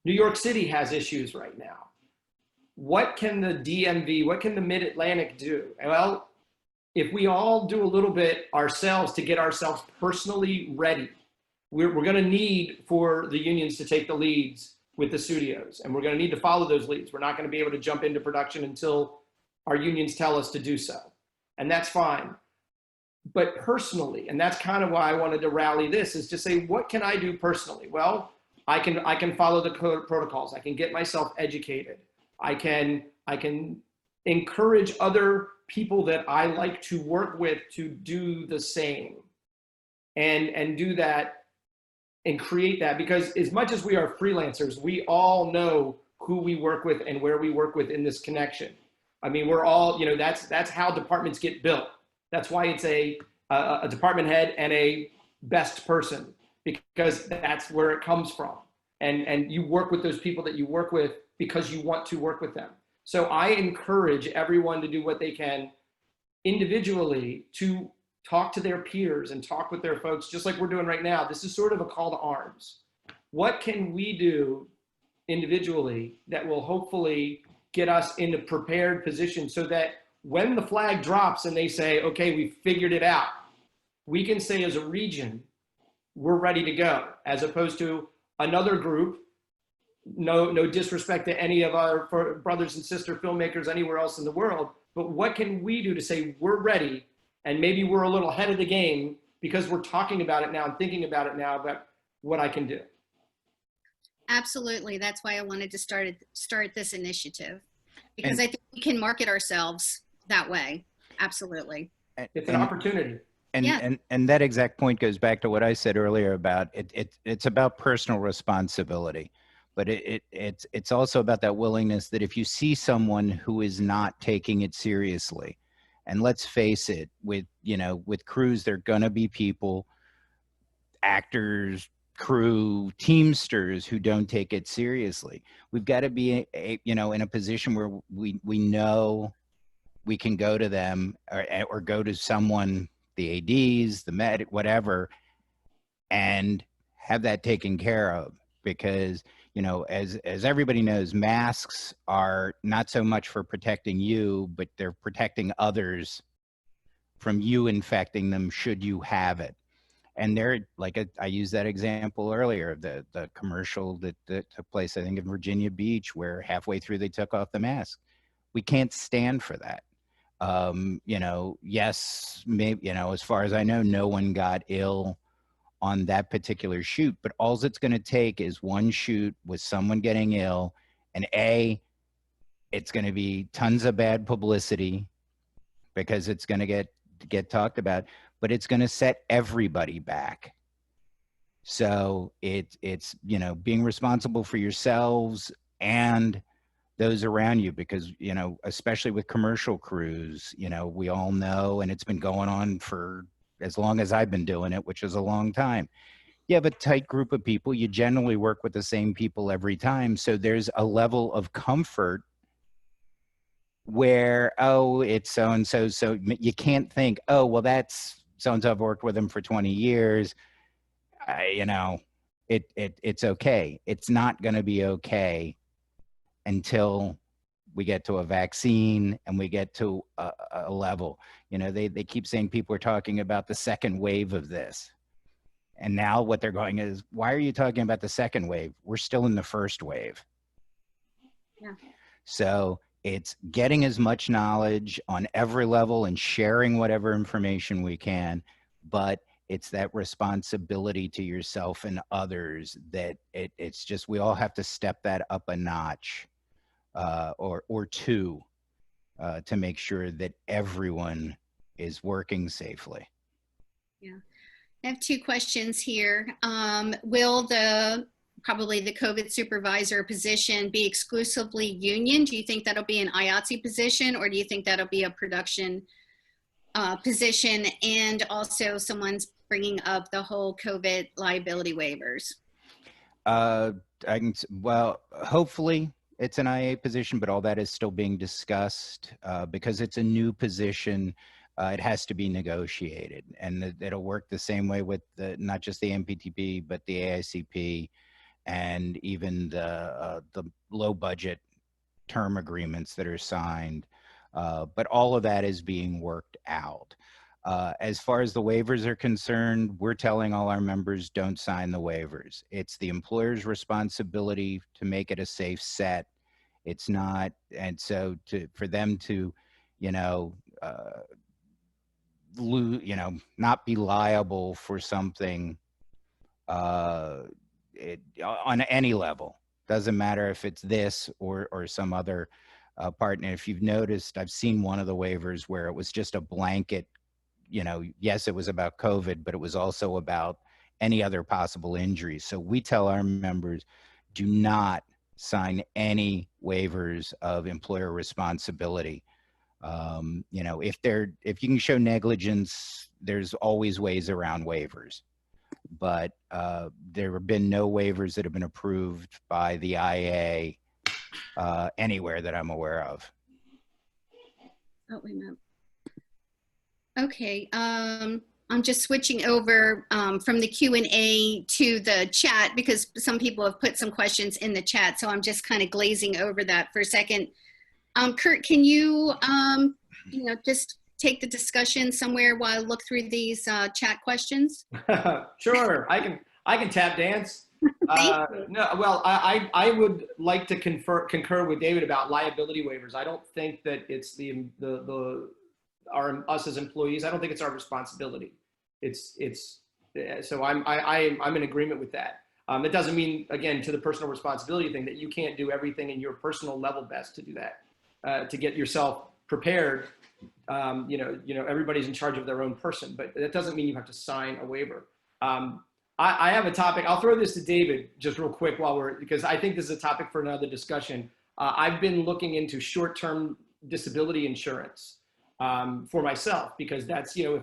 S3: New York City has issues right now. What can the DMV, what can the Mid-Atlantic do? Well, if we all do a little bit ourselves to get ourselves personally ready, we're going to need for the unions to take the leads with the studios, and we're going to need to follow those leads. We're not going to be able to jump into production until our unions tell us to do so, and that's fine. But personally, and that's kind of why I wanted to rally this, is to say, what can I do personally? Well, I can follow the protocols. I can get myself educated. I can encourage other people that I like to work with to do the same, and do that and create that, because as much as we are freelancers, we all know who we work with and where we work with in this connection. I mean, we're all, that's how departments get built. That's why it's a department head and a best person, because that's where it comes from. And you work with those people that you work with because you want to work with them. So I encourage everyone to do what they can individually to talk to their peers and talk with their folks, just like we're doing right now. This is sort of a call to arms. What can we do individually that will hopefully get us in a prepared position so that when the flag drops and they say, okay, we figured it out, we can say as a region, we're ready to go, as opposed to another group. No disrespect to any of our brothers and sister filmmakers anywhere else in the world, but what can we do to say we're ready, and maybe we're a little ahead of the game because we're talking about it now and thinking about it now about what I can do.
S1: Absolutely. That's why I wanted to start this initiative, because I think we can market ourselves that way. Absolutely.
S3: It's an opportunity.
S2: And that exact point goes back to what I said earlier about it's about personal responsibility, but it's also about that willingness that if you see someone who is not taking it seriously, and let's face it, with crews, there are going to be people, actors, crew, teamsters who don't take it seriously. We've got to be in a position where we know we can go to them or go to someone, the ADs, the medic, whatever, and have that taken care of. Because, as everybody knows, masks are not so much for protecting you, but they're protecting others from you infecting them should you have it. And they're I used that example earlier, the commercial that took place, I think, in Virginia Beach, where halfway through they took off the mask. We can't stand for that. Yes, maybe, as far as I know, no one got ill on that particular shoot, but all it's going to take is one shoot with someone getting ill, and it's going to be tons of bad publicity because it's going to get talked about, but it's going to set everybody back. So it's being responsible for yourselves and those around you, because, you know, especially with commercial crews, you know, we all know, and it's been going on for as long as I've been doing it, which is a long time. You have a tight group of people. You generally work with the same people every time. So there's a level of comfort where, oh, it's so-and-so. So you can't think, oh, well, that's so-and-so, I've worked with them for 20 years. You know, it's okay. It's not going to be okay until we get to a vaccine and we get to a level. You know, they keep saying people are talking about the second wave of this. And now what they're going is, why are you talking about the second wave? We're still in the first wave.
S1: Yeah.
S2: So it's getting as much knowledge on every level and sharing whatever information we can, but it's that responsibility to yourself and others that it's just, we all have to step that up a notch or two to make sure that everyone is working safely.
S1: Yeah. I have two questions here. Will probably the COVID supervisor position be exclusively union? Do you think that'll be an IATSE position, or do you think that'll be a production position? And also someone's bringing up the whole COVID liability waivers.
S2: Well, hopefully it's an IA position, but all that is still being discussed because it's a new position. It has to be negotiated, and it'll work the same way with not just the MPTP, but the AICP, and even the low budget term agreements that are signed. But all of that is being worked out. As far as the waivers are concerned, we're telling all our members, don't sign the waivers. It's the employer's responsibility to make it a safe set. It's not, and so for them to, you know, not be liable for something on any level. Doesn't matter if it's this or some other partner. If you've noticed, I've seen one of the waivers where it was just a blanket, you know, yes, it was about COVID, but it was also about any other possible injuries. So we tell our members, do not sign any waivers of employer responsibility. You know, if you can show negligence, there's always ways around waivers, but there have been no waivers that have been approved by the IA anywhere that I'm aware of.
S1: Oh, wait a minute. Okay, I'm just switching over from the Q&A to the chat because some people have put some questions in the chat, so I'm just kind of glazing over that for a second. Kurt, can you, you know, just take the discussion somewhere while I look through these chat questions?
S3: Sure, I can tap dance. No, well, I would like to concur with David about liability waivers. I don't think that it's us as employees. I don't think it's our responsibility. So I'm in agreement with that. It doesn't mean, again, to the personal responsibility thing, that you can't do everything in your personal level best to do that, to get yourself prepared. You know, everybody's in charge of their own person, but that doesn't mean you have to sign a waiver. I have a topic. I'll throw this to David just real quick because I think this is a topic for another discussion. I've been looking into short-term disability insurance for myself, because that's, you know,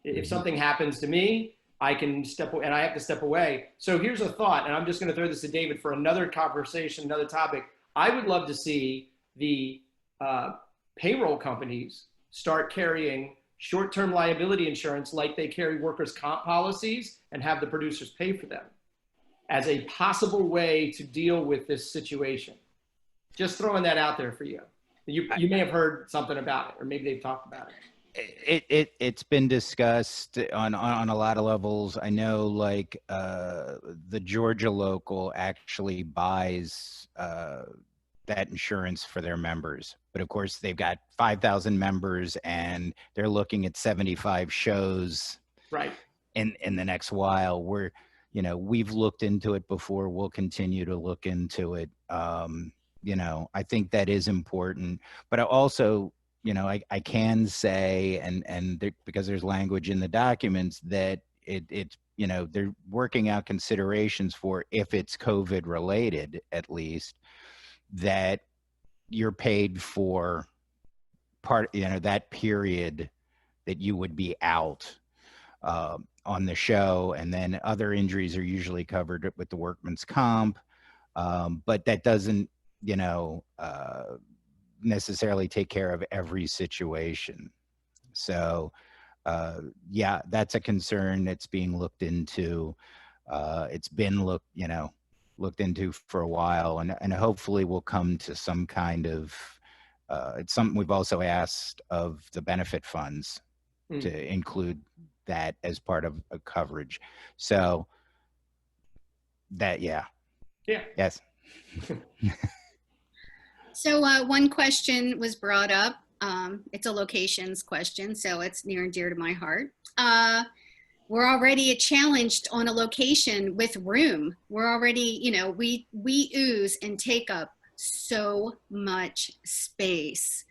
S3: if something happens to me, I can step away, and I have to step away. So here's a thought, and I'm just going to throw this to David for another conversation, another topic. I would love to see the payroll companies start carrying short-term liability insurance like they carry workers' comp policies, and have the producers pay for them as a possible way to deal with this situation. Just throwing that out there for you. You may have heard something about it, or maybe they've talked about it.
S2: It's been discussed on a lot of levels. I know, like the Georgia local actually buys that insurance for their members, but of course they've got 5,000 members and they're looking at 75 shows
S3: right
S2: in the next while. We've looked into it before. We'll continue to look into it. You know, I think that is important, but I also, you know, I can say, because there's language in the documents that it's, you know, they're working out considerations for, if it's COVID related, at least, that you're paid for part, that period that you would be out on the show, and then other injuries are usually covered with the workman's comp, but that doesn't, necessarily take care of every situation. So, yeah, that's a concern that's being looked into. It's been looked into for a while, and hopefully we'll come to some kind of. It's something we've also asked of the benefit funds to include that as part of a coverage. So that, yeah. Yes.
S1: So one question was brought up. It's a locations question, so it's near and dear to my heart. We're already challenged on a location with room. We're already, we ooze and take up so much space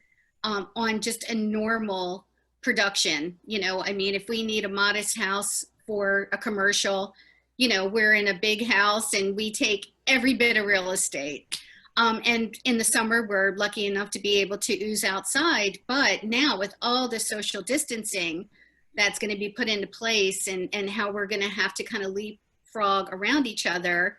S1: on just a normal production. If we need a modest house for a commercial, we're in a big house and we take every bit of real estate. And in the summer, we're lucky enough to be able to ooze outside. But now with all the social distancing that's going to be put into place, and how we're going to have to kind of leapfrog around each other,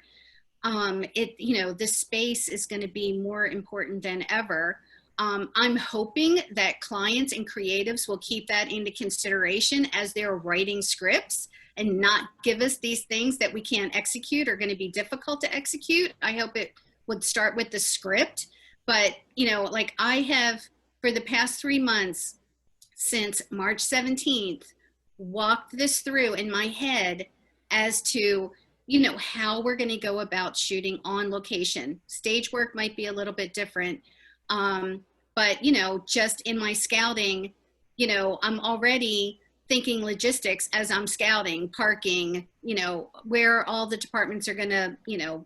S1: the space is going to be more important than ever. I'm hoping that clients and creatives will keep that into consideration as they're writing scripts and not give us these things that we can't execute, are going to be difficult to execute. I hope it would start with the script. But, I have, for the past 3 months, since March 17th, walked this through in my head as to, how we're going to go about shooting on location. Stage work might be a little bit different. But, just in my scouting, I'm already thinking logistics as I'm scouting, parking, where all the departments are going to,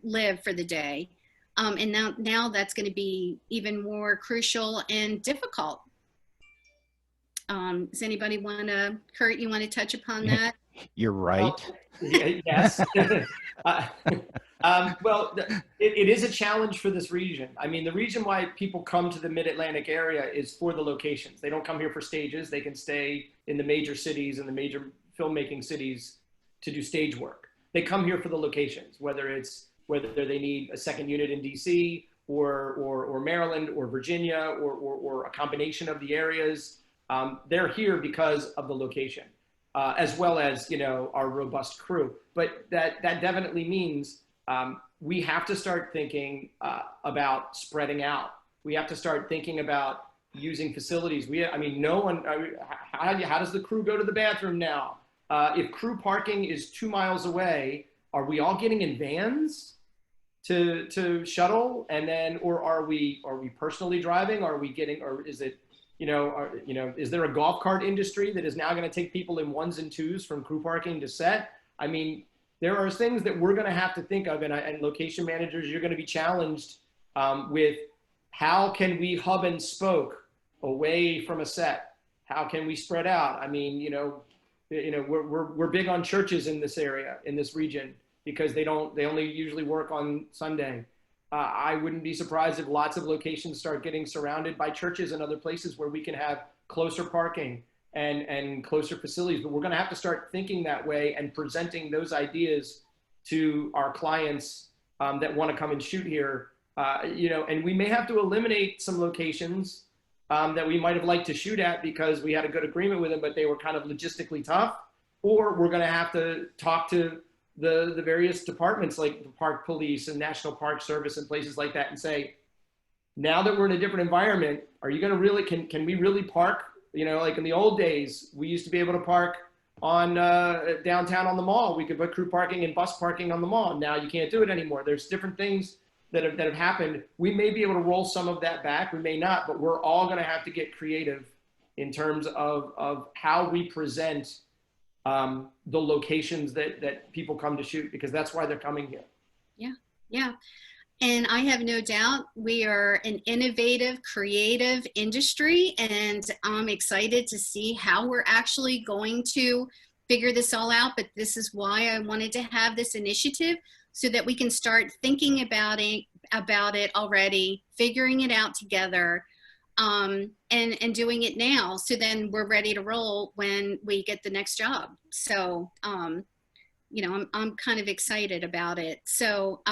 S1: live for the day. And now that's going to be even more crucial and difficult. Does anybody Kurt, you want to touch upon that?
S2: You're right.
S3: Yes. Well, it is a challenge for this region. The reason why people come to the Mid-Atlantic area is for the locations. They don't come here for stages. They can stay in the major cities and the major filmmaking cities to do stage work. They come here for the locations, whether they need a second unit in DC or Maryland or Virginia or a combination of the areas. They're here because of the location, as well as, our robust crew. But that definitely means we have to start thinking about spreading out. We have to start thinking about using facilities. How does the crew go to the bathroom now? If crew parking is 2 miles away, are we all getting in vans to shuttle, and then, or are we personally driving? Or is it, is there a golf cart industry that is now going to take people in 1s and 2s from crew parking to set? There are things that we're going to have to think of, and location managers, you're going to be challenged with how can we hub and spoke away from a set? How can we spread out? We're big on churches in this area, in this region, because they only usually work on Sunday. I wouldn't be surprised if lots of locations start getting surrounded by churches and other places where we can have closer parking and closer facilities. But we're going to have to start thinking that way and presenting those ideas to our clients that want to come and shoot here. And we may have to eliminate some locations that we might have liked to shoot at because we had a good agreement with them, but they were kind of logistically tough. Or we're going to have to talk to the various departments like the Park Police and National Park Service and places like that and say, now that we're in a different environment, are you going to really, can we really park? Like in the old days, we used to be able to park on downtown on the mall. We could put crew parking and bus parking on the mall. Now you can't do it anymore. There's different things that have happened. We may be able to roll some of that back. We may not, but we're all going to have to get creative in terms of how we present the locations that people come to shoot, because that's why they're coming here.
S1: Yeah. And I have no doubt we are an innovative, creative industry, and I'm excited to see how we're actually going to figure this all out. But this is why I wanted to have this initiative, so that we can start thinking about about it already, figuring it out together, and doing it now. So then we're ready to roll when we get the next job. So, you know, I'm kind of excited about it. So,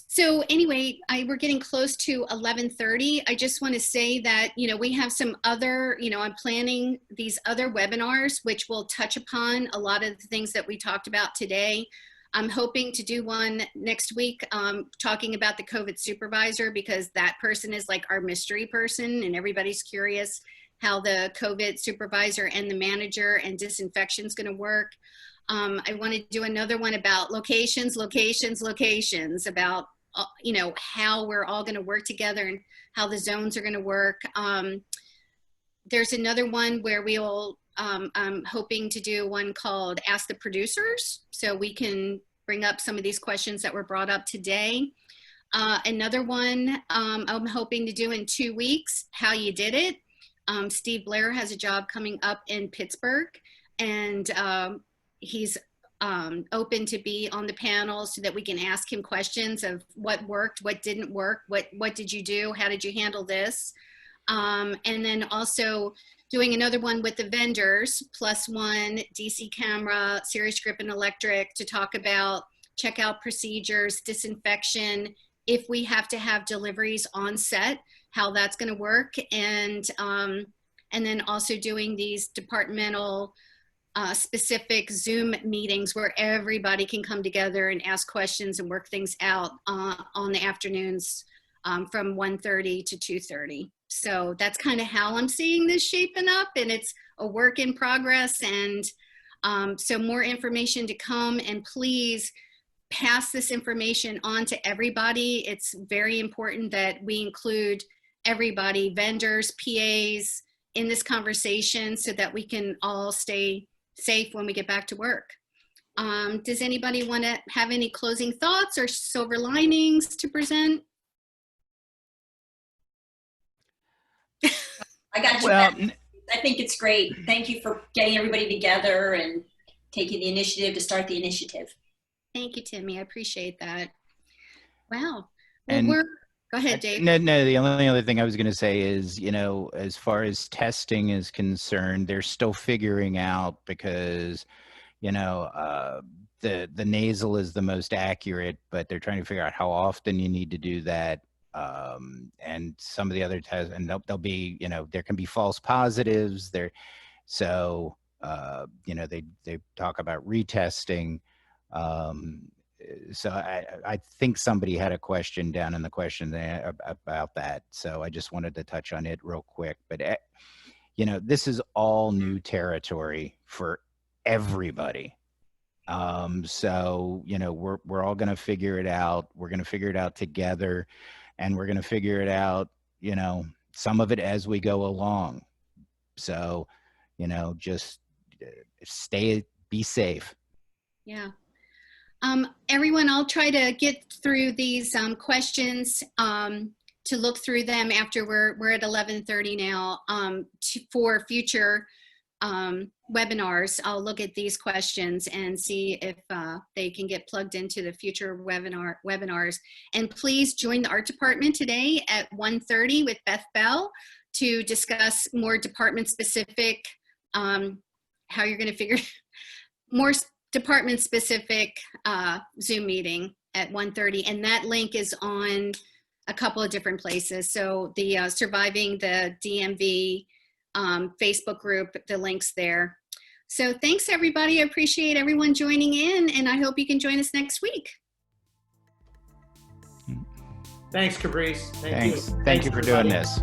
S1: so anyway, we're getting close to 11:30. I just want to say that, you know, we have some other, you know, I'm planning these other webinars, which will touch upon a lot of the things that we talked about today. I'm hoping to do one next week talking about the COVID supervisor, because that person is like our mystery person and everybody's curious how the COVID supervisor and the manager and disinfection is going to work. I want to do another one about locations, about, you know, how we're all going to work together and how the zones are going to work. There's another one where we'll, I'm hoping to do one called Ask the Producers, so we can bring up some of these questions that were brought up today. Another one I'm hoping to do in 2 weeks, How You Did It. Steve Blair has a job coming up in Pittsburgh, and he's open to be on the panel so that we can ask him questions of what worked, what didn't work, what did you do, how did you handle this? And then also doing another one with the vendors, +1, DC Camera, Series Grip and Electric, to talk about checkout procedures, disinfection, if we have to have deliveries on set, how that's going to work, and then also doing these departmental specific Zoom meetings where everybody can come together and ask questions and work things out on the afternoons from 1:30 to 2:30. So that's kind of how I'm seeing this shaping up, and it's a work in progress. And so more information to come, and please pass this information on to everybody. It's very important that we include everybody, vendors, PAs, in this conversation so that we can all stay safe when we get back to work. Does anybody want to have any closing thoughts or silver linings to present?
S4: I got you.
S2: Well,
S4: I think it's great. Thank you for getting everybody together and taking the initiative to start the initiative.
S1: Thank you, Timmy. I appreciate that. Wow. Well,
S2: And
S1: go ahead, Dave.
S2: No, the only other thing I was going to say is, you know, as far as testing is concerned, they're still figuring out, because, you know, the nasal is the most accurate, but they're trying to figure out how often you need to do that. And some of the other tests, and they'll be, you know, there can be false positives there. So, you know, they talk about retesting. So I think somebody had a question down in the question there about that. So I just wanted to touch on it real quick. But, you know, this is all new territory for everybody. So, you know, we're all going to figure it out. We're going to figure it out together, and we're going to figure it out, you know, some of it as we go along. So, you know, just be safe.
S1: Yeah. Everyone, I'll try to get through these questions to look through them after we're at 11:30 now for future webinars. I'll look at these questions and see if they can get plugged into the future webinars. And please join the art department today at 1:30 with Beth Bell to discuss more department specific, how you're going to figure more department specific Zoom meeting at 1:30, and that link is on a couple of different places. So the Surviving the DMV Facebook group, the link's there. So thanks everybody. I appreciate everyone joining in, and I hope you can join us next week.
S3: Thanks, Caprice.
S2: Thank you for doing this.